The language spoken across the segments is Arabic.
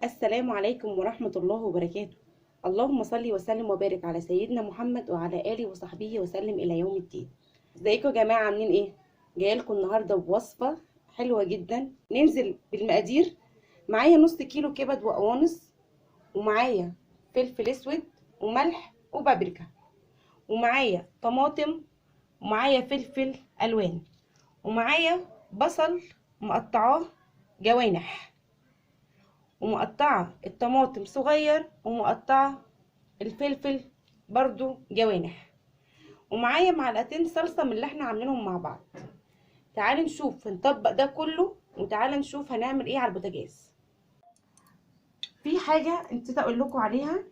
السلام عليكم ورحمة الله وبركاته. اللهم صل وسلم وبارك على سيدنا محمد وعلى آله وصحبه وسلم إلى يوم الدين. ازيكم يا جماعة، عاملين ايه؟ جايه لكم النهاردة بوصفة حلوة جدا. ننزل بالمقادير. معايا نص كيلو كبد وقوانص، ومعايا فلفل اسود وملح وبابريكا، ومعايا طماطم، ومعايا فلفل الوان، ومعايا بصل مقطعاه جوانح، ومقطعه الطماطم صغير، ومقطعه الفلفل برضو جوانح، ومعايا معلقتين صلصه من اللي احنا عاملينهم مع بعض. تعالوا نشوف نطبق ده كله، وتعالى نشوف هنعمل ايه على البوتاجاز. في حاجه نسيت اقول لكم عليها،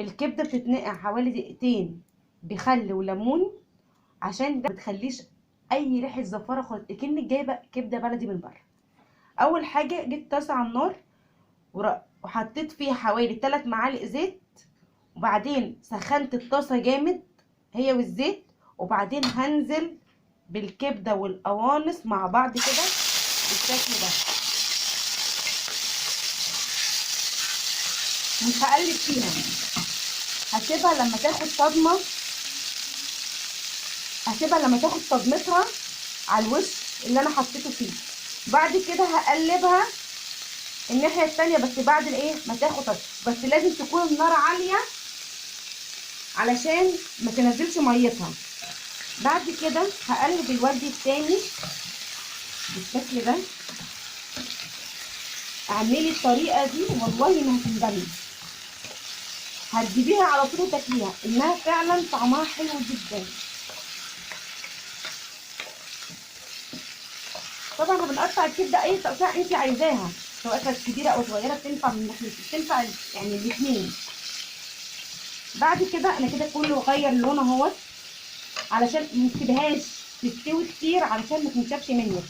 الكبده بتتنقع حوالي دقيقتين بخل وليمون، عشان ده بتخليش اي ريحه زفاره خالص، كأنك جايبه كبده بلدي من بره. اول حاجه جبت طاسه على النار وحطيت فيها حوالي 3 معالق زيت، وبعدين سخنت الطاسه جامد هي والزيت، وبعدين هنزل بالكبده والقوانص مع بعض كده بالشكل ده. مش هقلب فيها، هسيبها لما تاخد صدمه، هسيبها لما تاخد صدمتها على الوش اللي انا حطيته فيه. بعد كده هقلبها الناحيه التانيه، بس بعد الايه ما تاخد صدمه، بس لازم تكون النار عاليه علشان ما تنزلش ميتها. بعد كده هقلب الورد التاني بالشكل ده. اعملي الطريقه دي والله ما هتندمي، هتجيبيها على طول وتاكليها، انها فعلا طعمها حلو جدا. طبعا بنقطع الكبده اي تقطيع انت عايزاها، سواء كانت كبيره او صغيره، بتنفع من ناحيتين، بتنفع يعني الاثنين. بعد كده انا كده كله غير لون اهوت، علشان ما تسيبهاش تستوي كتير علشان ما تنشفش منك.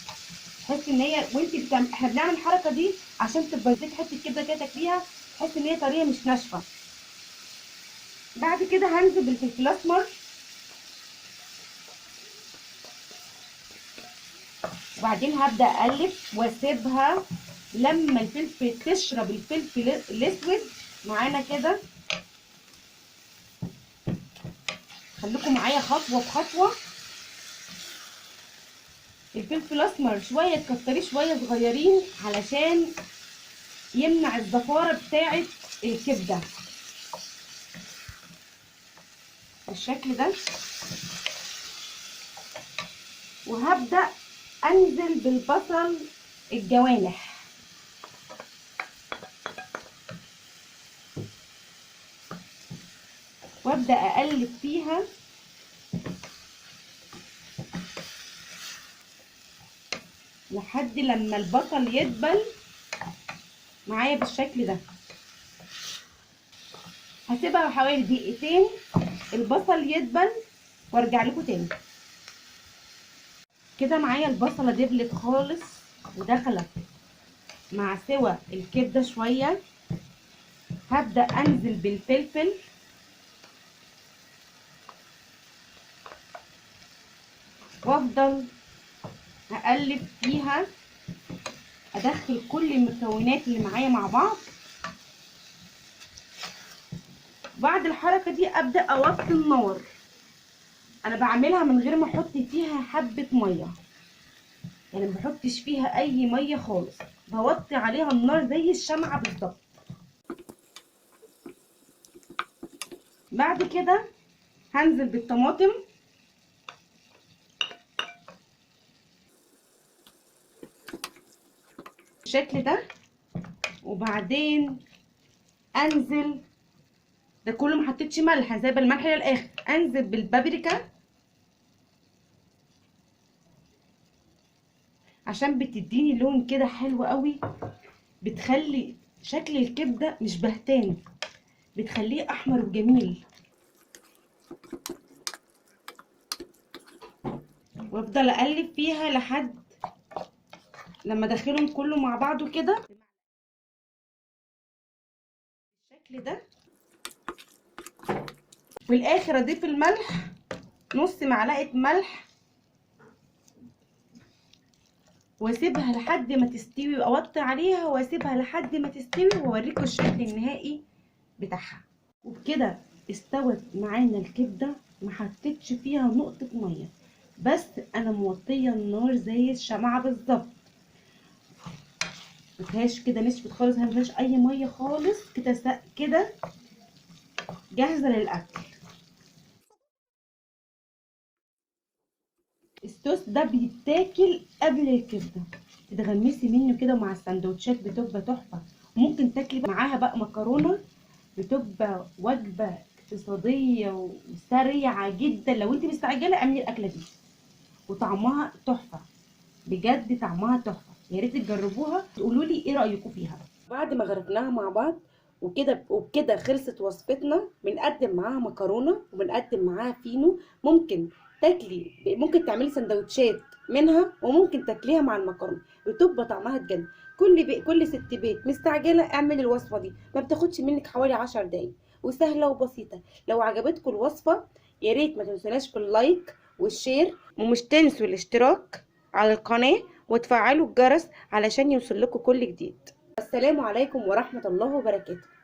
تحس ان هي وانت احنا بنعمل الحركه دي عشان تبقى زي حته كبده كده تاكليها، تحس ان هي طريه مش ناشفه. بعد كده هنزل بالفلفل الاسمر، وبعدين هبدا اقلب واسيبها لما الفلفل تشرب الفلفل الاسود معانا كده. خليكم معايا خطوه بخطوه. الفلفل الاسمر شويه تكتريه شويه صغيرين علشان يمنع الزفاره بتاعه الكبده بالشكل ده. وهبدا انزل بالبصل الجوانح، وابدا اقلب فيها لحد لما البصل يدبل معايا بالشكل ده. هسيبها حوالي دقيقتين البصل يدبل وارجع لكم تاني. كده معايا البصله دبلت خالص ودخلت مع سوى الكبده شويه. هبدا انزل بالفلفل، وافضل اقلب فيها، ادخل كل المكونات اللي معايا مع بعض. بعد الحركه دي ابدا اوطي النار. انا بعملها من غير ما احط فيها حبه ميه، يعني ما بحطش فيها اي ميه خالص، بوطي عليها النار زي الشمعه بالظبط. بعد كده هنزل بالطماطم بالشكل ده، وبعدين انزل ده كله ما حطيتش ملح، سايبه الملح للاخر. انزل بالبابريكا عشان بتديني لون كده حلو قوي، بتخلي شكل الكبده مش بهتان، بتخليه احمر وجميل. وافضل اقلب فيها لحد لما ادخلهم كله مع بعضه كده بالشكل ده. في الاخر اضيف الملح، نص معلقه ملح، واسيبها لحد ما تستوي، اوطي عليها واسيبها لحد ما تستوي واوريكم الشكل النهائي بتاعها. وبكده استوت معانا الكبده، ما حطيتش فيها نقطه ميه، بس انا موطيه النار زي الشمعه بالظبط، مفيهاش كده نشفت خالص، مفيهاش اي ميه خالص، كده كده جاهزه للاكل. الصوص ده بيتاكل قبل الكبده، تتغمسي منه كده مع السندوتشات بتبقى تحفه. ممكن تاكلي معاها بقى مكرونه، بتبقى وجبه اقتصاديه وسريعه جدا. لو انت مستعجله اعملي الاكله دي، وطعمها تحفه، بجد طعمها تحفه. يا ريت تجربوها تقولوا لي ايه رايكم فيها. بعد ما غرفناها مع بعض وبكده خلصت وصفتنا. بنقدم معاها مكرونه وبنقدم معاها فينو. ممكن تعملي سندوتشات منها وممكن تاكليها مع المكرونه، بتبقى طعمها تجنن. كل ست بيت مستعجله اعملي الوصفه دي، ما بتاخدش منك حوالي 10 دقايق وسهله وبسيطه. لو عجبتكم الوصفه يا ريت ما تنسوناش باللايك والشير، ومش تنسوا الاشتراك على القناه وتفعلوا الجرس علشان يوصل لكم كل جديد. السلام عليكم ورحمة الله وبركاته.